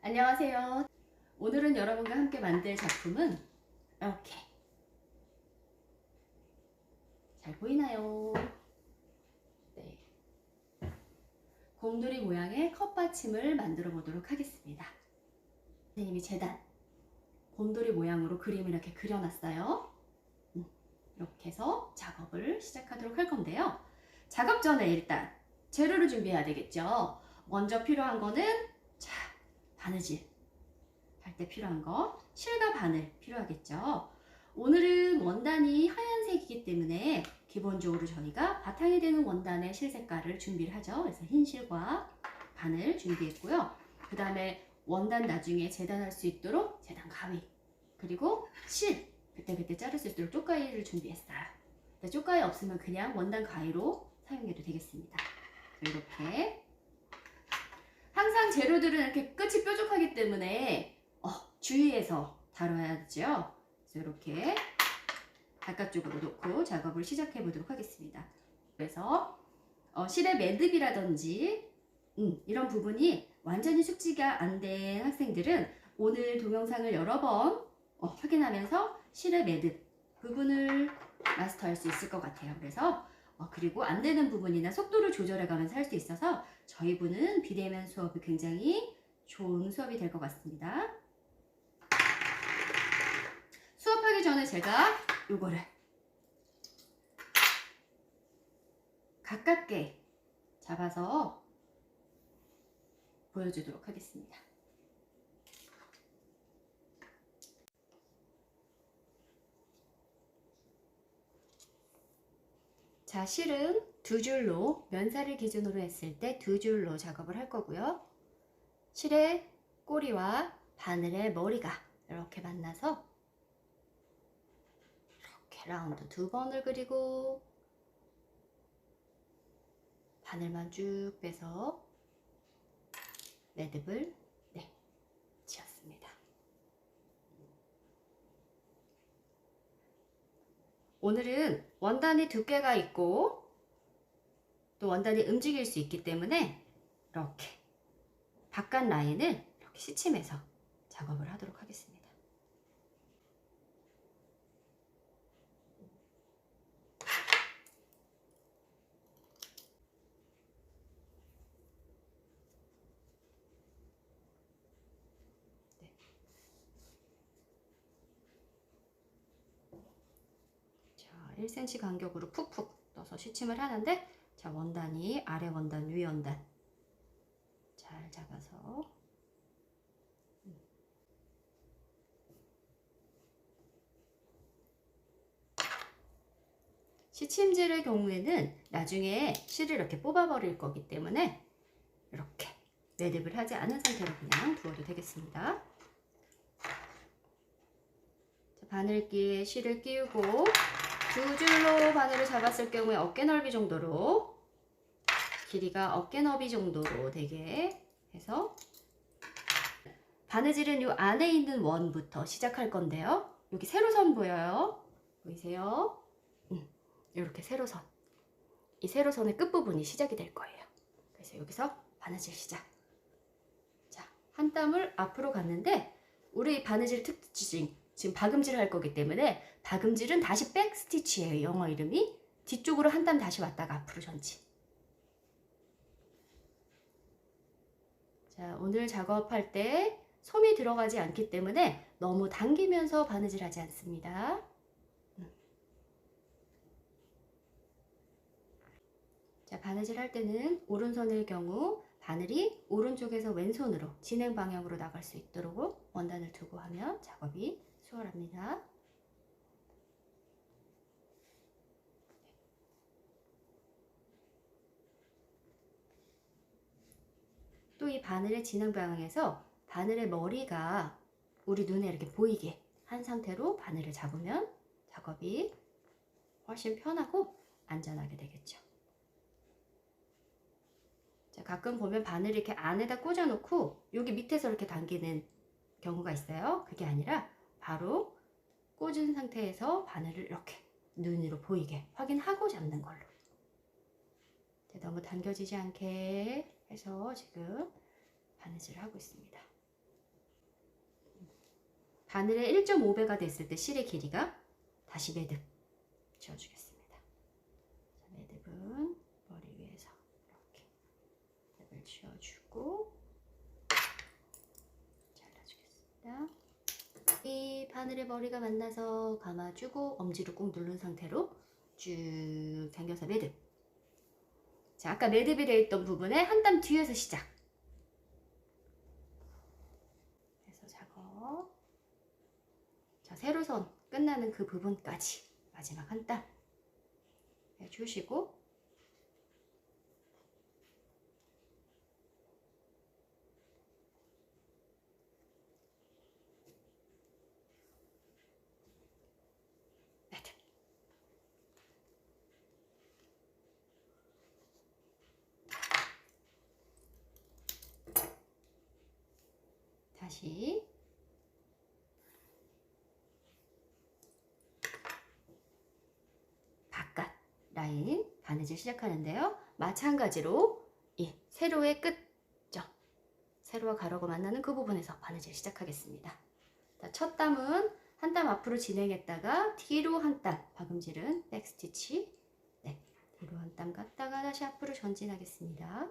안녕하세요. 오늘은 여러분과 함께 만들 작품은 이렇게 잘 보이나요? 네, 곰돌이 모양의 컵받침을 만들어 보도록 하겠습니다. 선생님이 재단 곰돌이 모양으로 그림을 이렇게 그려놨어요. 이렇게 해서 작업을 시작하도록 할 건데요. 작업 전에 일단 재료를 준비해야 되겠죠. 먼저 필요한 거는 바느질 할 때 필요한 거, 실과 바늘 필요하겠죠. 오늘은 원단이 하얀색이기 때문에 기본적으로 저희가 바탕이 되는 원단의 실 색깔을 준비를 하죠. 그래서 흰 실과 바늘 준비했고요. 그 다음에 원단 나중에 재단할 수 있도록 재단 가위, 그리고 실 그때그때 자를 수 있도록 쪽가위를 준비했어요. 쪽가위 없으면 그냥 원단 가위로 사용해도 되겠습니다. 이렇게 항상 재료들은 이렇게 끝이 뾰족하기 때문에 주의해서 다뤄야죠. 그래서 이렇게 바깥쪽으로 놓고 작업을 시작해 보도록 하겠습니다. 그래서 실의 매듭이라든지 이런 부분이 완전히 숙지가 안 된 학생들은 오늘 동영상을 여러 번 확인하면서 실의 매듭 부분을 마스터할 수 있을 것 같아요. 그래서 그리고 안 되는 부분이나 속도를 조절해 가면서 할 수 있어서 저희 부는 비대면 수업이 굉장히 좋은 수업이 될 것 같습니다. 수업하기 전에 제가 요거를 가깝게 잡아서 보여주도록 하겠습니다. 자, 실은 두 줄로, 면사를 기준으로 했을 때 두 줄로 작업을 할 거고요. 실의 꼬리와 바늘의 머리가 이렇게 만나서 이렇게 라운드 두 번을 그리고 바늘만 쭉 빼서 매듭을 지었습니다. 오늘은 원단이 두께가 있고 또 원단이 움직일 수 있기 때문에 이렇게 바깥 라인을 이렇게 시침해서 작업을 하도록 하겠습니다. 자, 1cm 간격으로 푹푹 넣어서 시침을 하는데, 자, 원단이 아래 원단, 위 원단 잘 잡아서 시침질의 경우에는 나중에 실을 이렇게 뽑아버릴 거기 때문에 이렇게 매듭을 하지 않은 상태로 그냥 두어도 되겠습니다. 자, 바늘기에 실을 끼우고 두 줄로 바늘을 잡았을 경우에 어깨 넓이 정도로, 길이가 어깨 너비 정도로 되게 해서 바느질은 이 안에 있는 원부터 시작할 건데요. 여기 세로선 보여요? 보이세요? 이렇게 세로선, 이 세로선의 끝부분이 시작이 될 거예요. 그래서 여기서 바느질 시작. 자, 한 땀을 앞으로 갔는데 우리 바느질 특징, 지금 박음질 할 거기 때문에 박음질은 다시 백 스티치예요. 영어 이름이 뒤쪽으로 한 땀 다시 왔다가 앞으로 전진. 자, 오늘 작업할 때 솜이 들어가지 않기 때문에 너무 당기면서 바느질 하지 않습니다. 자, 바느질 할 때는 오른손일 경우 바늘이 오른쪽에서 왼손으로 진행 방향으로 나갈 수 있도록 원단을 두고 하면 작업이 수월합니다. 또 이 바늘의 진행 방향에서 바늘의 머리가 우리 눈에 이렇게 보이게 한 상태로 바늘을 잡으면 작업이 훨씬 편하고 안전하게 되겠죠. 자, 가끔 보면 바늘을 이렇게 안에다 꽂아 놓고 여기 밑에서 이렇게 당기는 경우가 있어요. 그게 아니라 바로 꽂은 상태에서 바늘을 이렇게 눈으로 보이게 확인하고 잡는 걸로. 너무 당겨지지 않게 해서 지금 바느질을 하고 있습니다. 바늘의 1.5배가 됐을 때 실의 길이가 다시 매듭 지어주겠습니다. 매듭은 머리 위에서 이렇게 매듭을 지어주고 잘라주겠습니다. 이 바늘의 머리가 만나서 감아주고 엄지로 꾹 누른 상태로 쭉 당겨서 매듭. 자, 아까 매듭이 되어 있던 부분에 한 땀 뒤에서 시작. 그래서 작업. 자, 세로선 끝나는 그 부분까지 마지막 한 땀 해주시고 매듭. 다시 바깥 라인 바느질 시작하는데요. 마찬가지로 이 세로의 끝점, 세로와 가로가 만나는 그 부분에서 바느질 시작하겠습니다. 자, 첫 땀은 한 땀 앞으로 진행했다가 뒤로 한 땀, 박음질은 백스티치. 네, 뒤로 한 땀 갔다가 다시 앞으로 전진하겠습니다.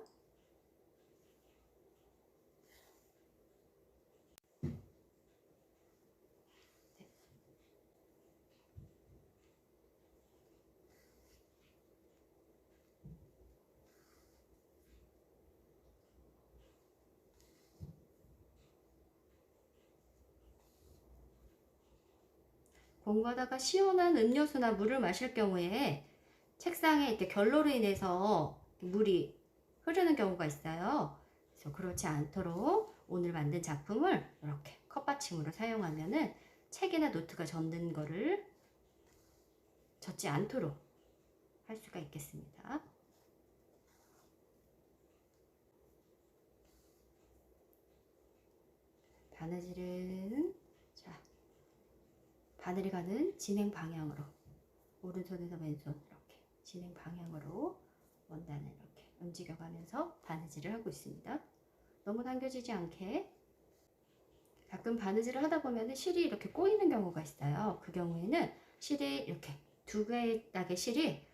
공부하다가 시원한 음료수나 물을 마실 경우에 책상에 이렇게 결로로 인해서 물이 흐르는 경우가 있어요. 그래서 그렇지 않도록 오늘 만든 작품을 이렇게 컵받침으로 사용하면은 책이나 노트가 젖는 거를 젖지 않도록 할 수가 있겠습니다. 바느질은 바늘이 가는 진행 방향으로 오른손에서 왼손 이렇게 진행 방향으로 원단을 이렇게 움직여가면서 바느질을 하고 있습니다. 너무 당겨지지 않게. 가끔 바느질을 하다 보면 실이 이렇게 꼬이는 경우가 있어요. 그 경우에는 실이 이렇게 두 개의 딱의 실이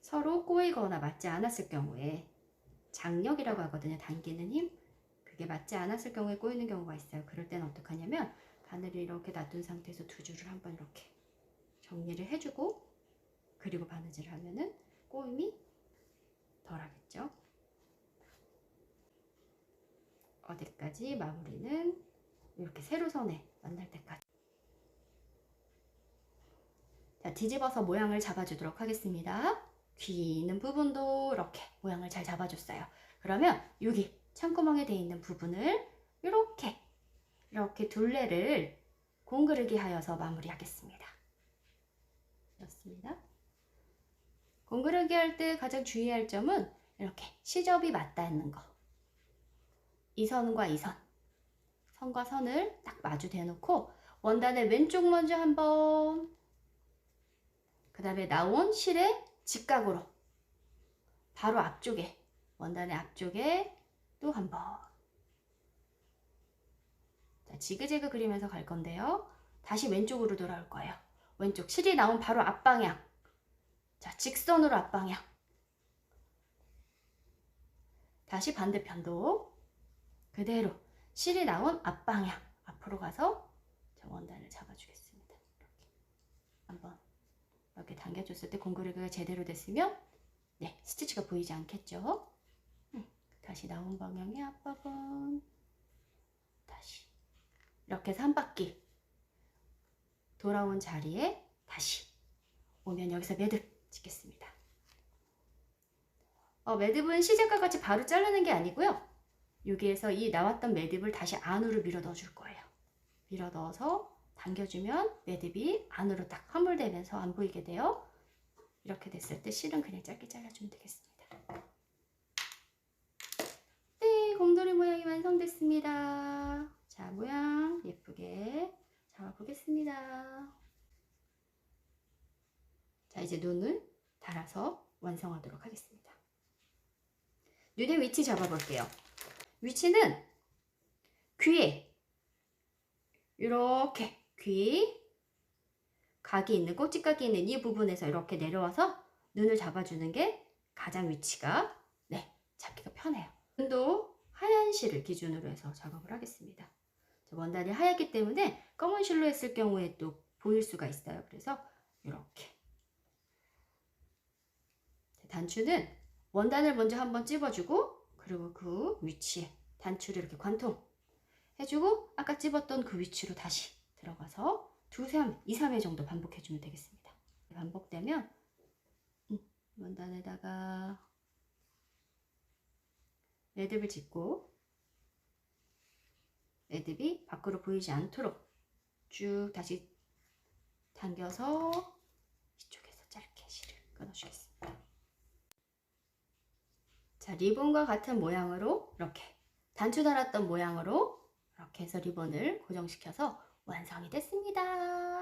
서로 꼬이거나 맞지 않았을 경우에 장력이라고 하거든요. 당기는 힘. 그게 맞지 않았을 경우에 꼬이는 경우가 있어요. 그럴 때는 어떻게 하냐면 바늘을 이렇게 놔둔 상태에서 두 줄을 한번 이렇게 정리를 해주고 그리고 바느질을 하면은 꼬임이 덜하겠죠. 어디까지 마무리는 이렇게 세로선에 만날 때까지. 자, 뒤집어서 모양을 잡아주도록 하겠습니다. 귀 있는 부분도 이렇게 모양을 잘 잡아줬어요. 그러면 여기 창구멍에 되어 있는 부분을 이렇게 둘레를 공그르기 하여서 마무리하겠습니다. 이렇습니다. 공그르기 할 때 가장 주의할 점은 이렇게 시접이 맞닿는 거. 이 선과 이 선, 선과 선을 딱 마주 대놓고 원단의 왼쪽 먼저 한번, 그 다음에 나온 실의 직각으로 바로 앞쪽에, 원단의 앞쪽에 또 한 번. 자, 지그재그 그리면서 갈 건데요. 다시 왼쪽으로 돌아올 거예요. 왼쪽 실이 나온 바로 앞방향. 자, 직선으로 앞방향. 다시 반대편도 그대로 실이 나온 앞방향 앞으로 가서 원단을 잡아주겠습니다. 이렇게 한번 이렇게 당겨줬을 때 공그르기가 제대로 됐으면 네, 스티치가 보이지 않겠죠? 다시 나온 방향의 앞부분 다시 이렇게 해서 한 바퀴 돌아온 자리에 다시 오면 여기서 매듭 짓겠습니다. 매듭은 시작과 같이 바로 자르는 게 아니고요. 여기에서 이 나왔던 매듭을 다시 안으로 밀어 넣어 줄 거예요. 밀어 넣어서 당겨주면 매듭이 안으로 딱 허물되면서 안 보이게 돼요. 이렇게 됐을 때 실은 그냥 짧게 잘라주면 되겠습니다. 네, 곰돌이 모양이 완성됐습니다. 자, 모양 예쁘게 잡아보겠습니다. 자, 이제 눈을 달아서 완성하도록 하겠습니다. 눈의 위치 잡아볼게요. 위치는 귀에 이렇게 귀 각이 있는 꼭지각이 있는 이 부분에서 이렇게 내려와서 눈을 잡아주는 게 가장 위치가 잡기가 편해요. 눈도 하얀 실을 기준으로 해서 작업을 하겠습니다. 원단이 하얗기 때문에 검은 실로 했을 경우에 또 보일 수가 있어요. 그래서 이렇게 단추는 원단을 먼저 한번 찝어주고 그리고 그 위치에 단추를 이렇게 관통 해주고 아까 찝었던 그 위치로 다시 들어가서 2, 3회 정도 반복해주면 되겠습니다. 반복되면 원단에다가 매듭을 짓고 매듭이 밖으로 보이지 않도록 쭉 다시 당겨서 이쪽에서 짧게 실을 끊어주겠습니다. 자, 리본과 같은 모양으로 이렇게 단추 달았던 모양으로 이렇게 해서 리본을 고정시켜서 완성이 됐습니다.